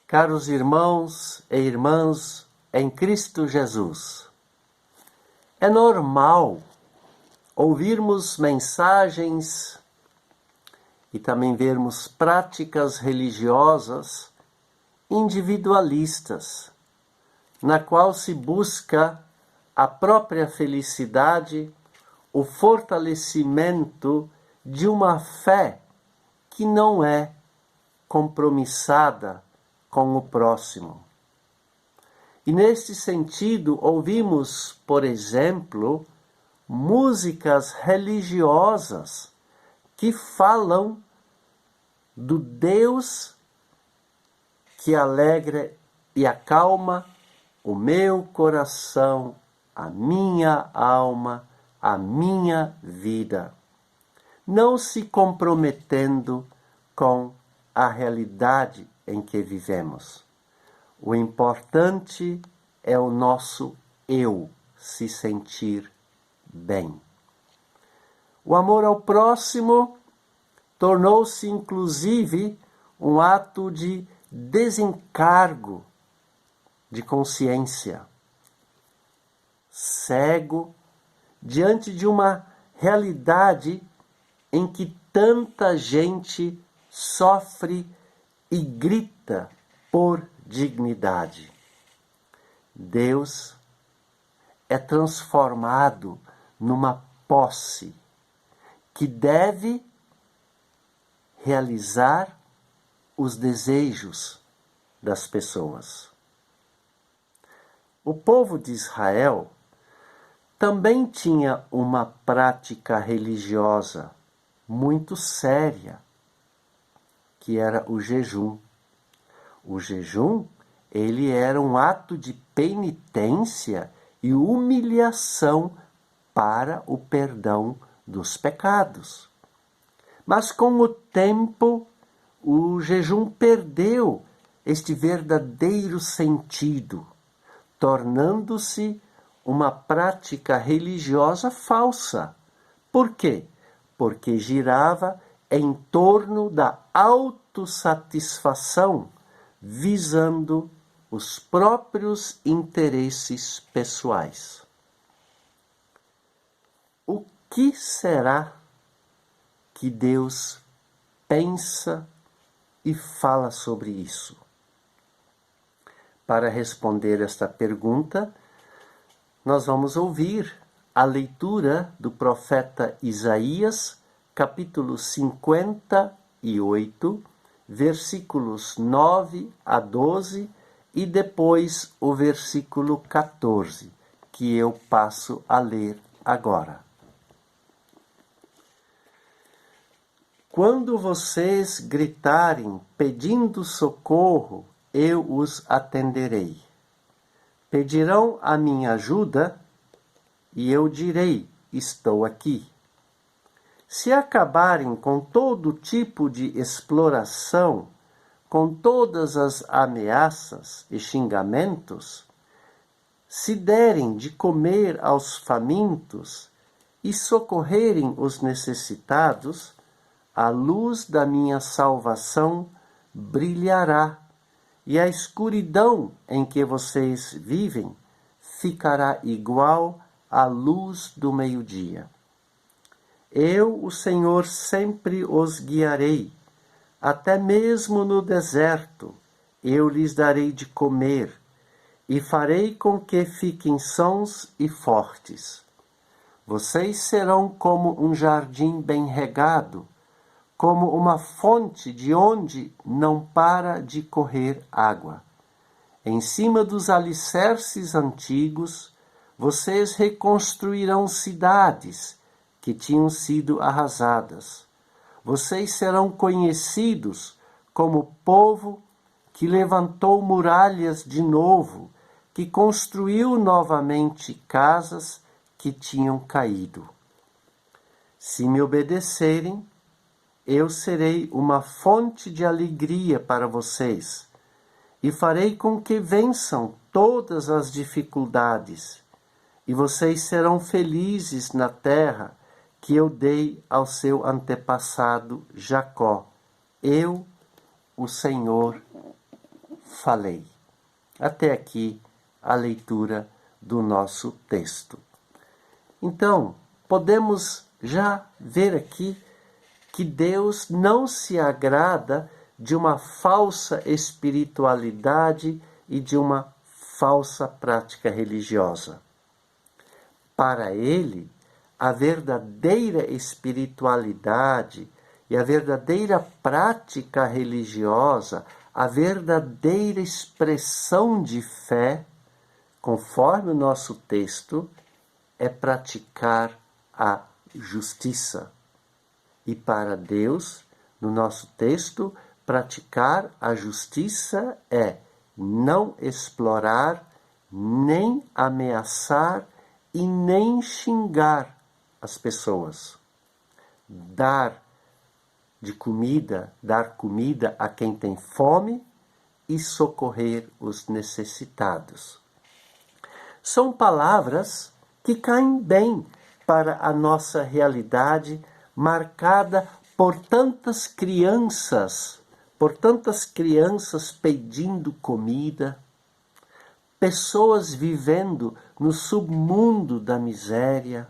Caros irmãos e irmãs em Cristo Jesus, é normal ouvirmos mensagens e também vermos práticas religiosas individualistas, na qual se busca a própria felicidade, o fortalecimento de uma fé que não é compromissada com o próximo. E neste sentido, ouvimos, por exemplo, músicas religiosas que falam do Deus que alegra e acalma o meu coração, a minha alma, a minha vida, não se comprometendo com a realidade em que vivemos. O importante é o nosso eu se sentir bem. O amor ao próximo tornou-se inclusive um ato de desencargo de consciência, cego diante de uma realidade em que tanta gente sofre e grita por dignidade. Deus é transformado numa posse que deve realizar os desejos das pessoas. O povo de Israel também tinha uma prática religiosa muito séria, que era o jejum. O jejum, ele era um ato de penitência e humilhação para o perdão dos pecados. Mas com o tempo, o jejum perdeu este verdadeiro sentido, tornando-se uma prática religiosa falsa. Por quê? Porque girava em torno da autossatisfação, visando os próprios interesses pessoais. O que será que Deus pensa e fala sobre isso? Para responder esta pergunta, nós vamos ouvir a leitura do profeta Isaías, capítulo 58, versículos 9 a 12 e depois o versículo 14, que eu passo a ler agora. Quando vocês gritarem pedindo socorro, eu os atenderei. Pedirão a minha ajuda e eu direi: estou aqui. Se acabarem com todo tipo de exploração, com todas as ameaças e xingamentos, se derem de comer aos famintos e socorrerem os necessitados, a luz da minha salvação brilhará, e a escuridão em que vocês vivem ficará igual à luz do meio-dia. Eu, o Senhor, sempre os guiarei, até mesmo no deserto eu lhes darei de comer, e farei com que fiquem sãos e fortes. Vocês serão como um jardim bem regado, como uma fonte de onde não para de correr água. Em cima dos alicerces antigos, vocês reconstruirão cidades que tinham sido arrasadas. Vocês serão conhecidos como povo que levantou muralhas de novo, que construiu novamente casas que tinham caído. Se me obedecerem, eu serei uma fonte de alegria para vocês e farei com que vençam todas as dificuldades, e vocês serão felizes na terra que eu dei ao seu antepassado Jacó. Eu, o Senhor, falei. Até aqui a leitura do nosso texto. Então, podemos já ver aqui que Deus não se agrada de uma falsa espiritualidade e de uma falsa prática religiosa. Para Ele, a verdadeira espiritualidade e a verdadeira prática religiosa, a verdadeira expressão de fé, conforme o nosso texto, é praticar a justiça. E para Deus, no nosso texto, praticar a justiça é não explorar, nem ameaçar e nem xingar as pessoas. Dar comida a quem tem fome e socorrer os necessitados. São palavras que caem bem para a nossa realidade marcada por tantas crianças pedindo comida, pessoas vivendo no submundo da miséria,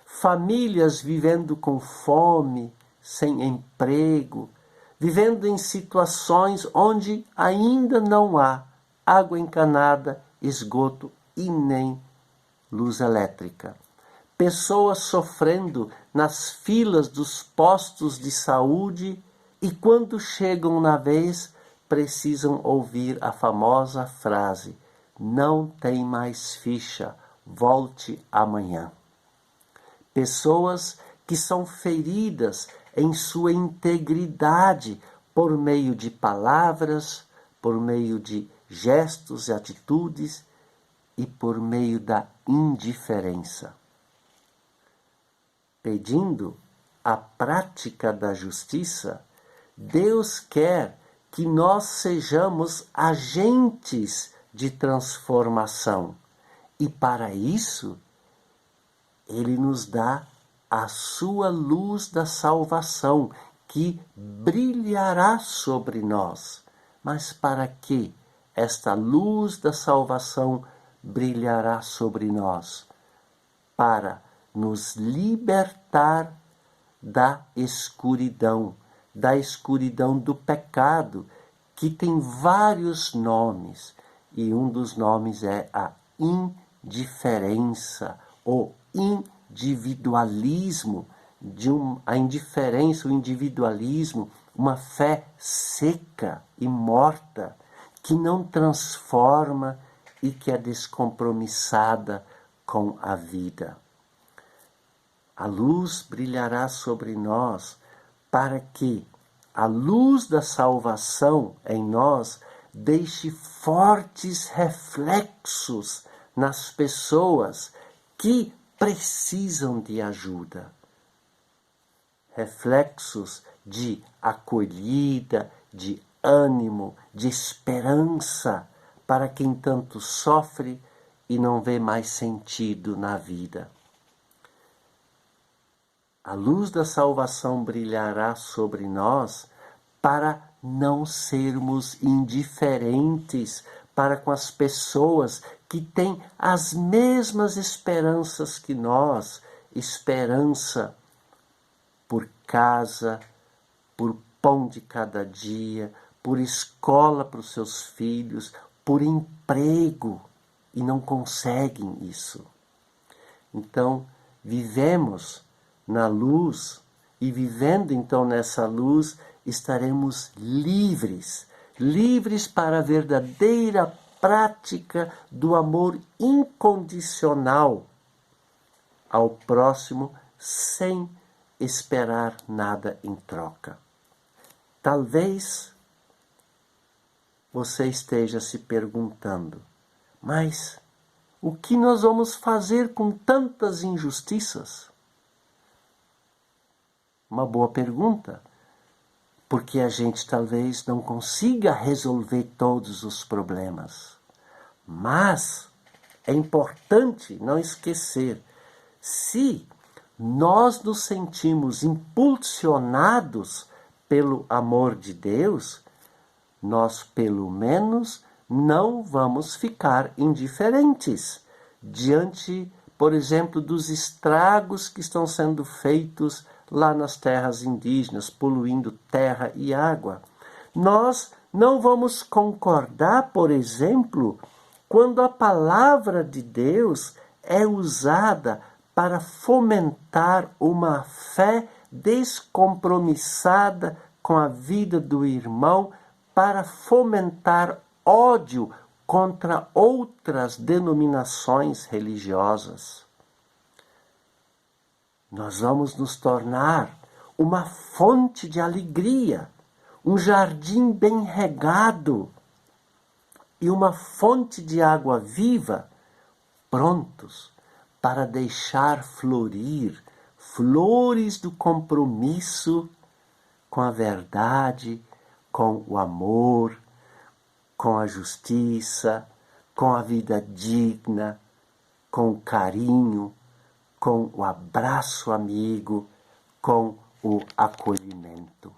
famílias vivendo com fome, sem emprego, vivendo em situações onde ainda não há água encanada, esgoto e nem luz elétrica. Pessoas sofrendo nas filas dos postos de saúde e quando chegam na vez precisam ouvir a famosa frase: não tem mais ficha, volte amanhã. Pessoas que são feridas em sua integridade por meio de palavras, por meio de gestos e atitudes e por meio da indiferença. Pedindo a prática da justiça, Deus quer que nós sejamos agentes de transformação. E para isso, Ele nos dá a sua luz da salvação, que brilhará sobre nós. Mas para que esta luz da salvação brilhará sobre nós? Para nos libertar da escuridão do pecado, que tem vários nomes, e um dos nomes é a indiferença, o individualismo, a indiferença, o individualismo, uma fé seca e morta, que não transforma e que é descompromissada com a vida. A luz brilhará sobre nós para que a luz da salvação em nós deixe fortes reflexos nas pessoas que precisam de ajuda. Reflexos de acolhida, de ânimo, de esperança para quem tanto sofre e não vê mais sentido na vida. A luz da salvação brilhará sobre nós para não sermos indiferentes para com as pessoas que têm as mesmas esperanças que nós, esperança por casa, por pão de cada dia, por escola para os seus filhos, por emprego, e não conseguem isso. Então, vivemos na luz, e vivendo então nessa luz, estaremos livres para a verdadeira prática do amor incondicional ao próximo, sem esperar nada em troca. Talvez você esteja se perguntando, mas o que nós vamos fazer com tantas injustiças? Uma boa pergunta, porque a gente talvez não consiga resolver todos os problemas. Mas é importante não esquecer, se nós nos sentimos impulsionados pelo amor de Deus, nós pelo menos não vamos ficar indiferentes diante, por exemplo, dos estragos que estão sendo feitos lá nas terras indígenas, poluindo terra e água. Nós não vamos concordar, por exemplo, quando a palavra de Deus é usada para fomentar uma fé descompromissada com a vida do irmão, para fomentar ódio contra outras denominações religiosas. Nós vamos nos tornar uma fonte de alegria, um jardim bem regado e uma fonte de água viva, prontos para deixar florir flores do compromisso com a verdade, com o amor, com a justiça, com a vida digna, com o carinho, com o abraço amigo, com o acolhimento.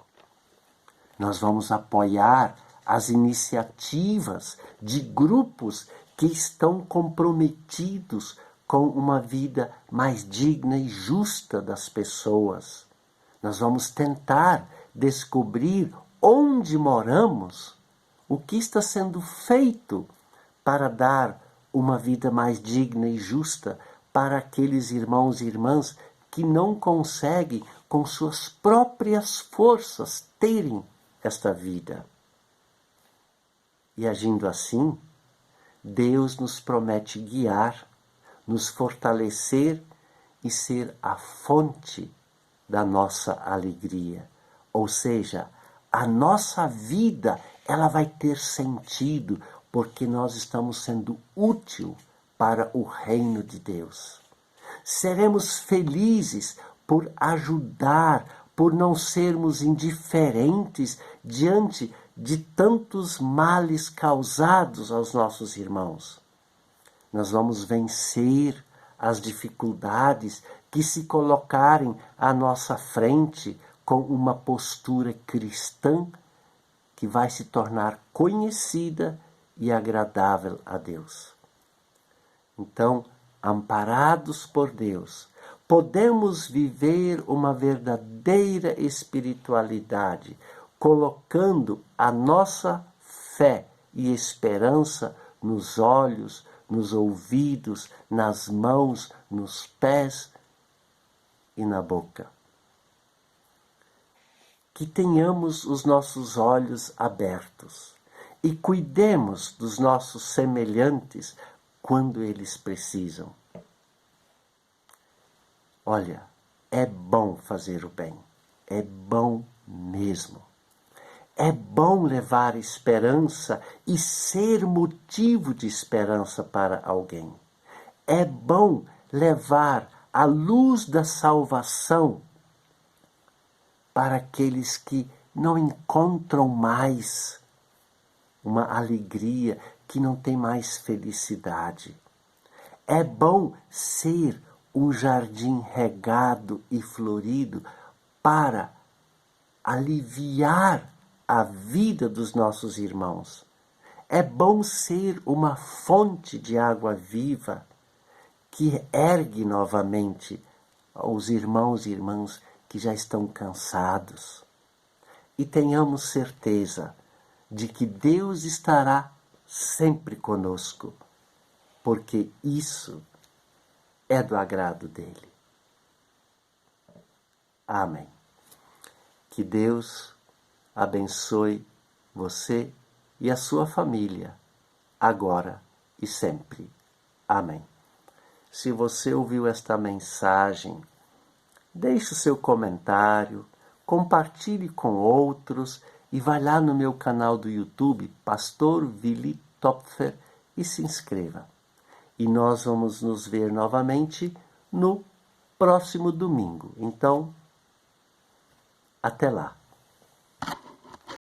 Nós vamos apoiar as iniciativas de grupos que estão comprometidos com uma vida mais digna e justa das pessoas. Nós vamos tentar descobrir onde moramos, o que está sendo feito para dar uma vida mais digna e justa para aqueles irmãos e irmãs que não conseguem, com suas próprias forças, terem esta vida. E agindo assim, Deus nos promete guiar, nos fortalecer e ser a fonte da nossa alegria. Ou seja, a nossa vida ela vai ter sentido porque nós estamos sendo útil para o reino de Deus. Seremos felizes por ajudar, por não sermos indiferentes diante de tantos males causados aos nossos irmãos. Nós vamos vencer as dificuldades que se colocarem à nossa frente com uma postura cristã que vai se tornar conhecida e agradável a Deus. Então, amparados por Deus, podemos viver uma verdadeira espiritualidade, colocando a nossa fé e esperança nos olhos, nos ouvidos, nas mãos, nos pés e na boca. Que tenhamos os nossos olhos abertos e cuidemos dos nossos semelhantes quando eles precisam. Olha, é bom fazer o bem, é bom mesmo. É bom levar esperança e ser motivo de esperança para alguém. É bom levar a luz da salvação para aqueles que não encontram mais uma alegria, que não tem mais felicidade. É bom ser um jardim regado e florido para aliviar a vida dos nossos irmãos. É bom ser uma fonte de água viva que ergue novamente os irmãos e irmãs que já estão cansados. E tenhamos certeza de que Deus estará sempre conosco, porque isso é do agrado dele. Amém. Que Deus abençoe você e a sua família, agora e sempre. Amém. Se você ouviu esta mensagem, deixe o seu comentário, compartilhe com outros e vai lá no meu canal do YouTube, Pastor Willi Topfer, e se inscreva. E nós vamos nos ver novamente no próximo domingo. Então, até lá.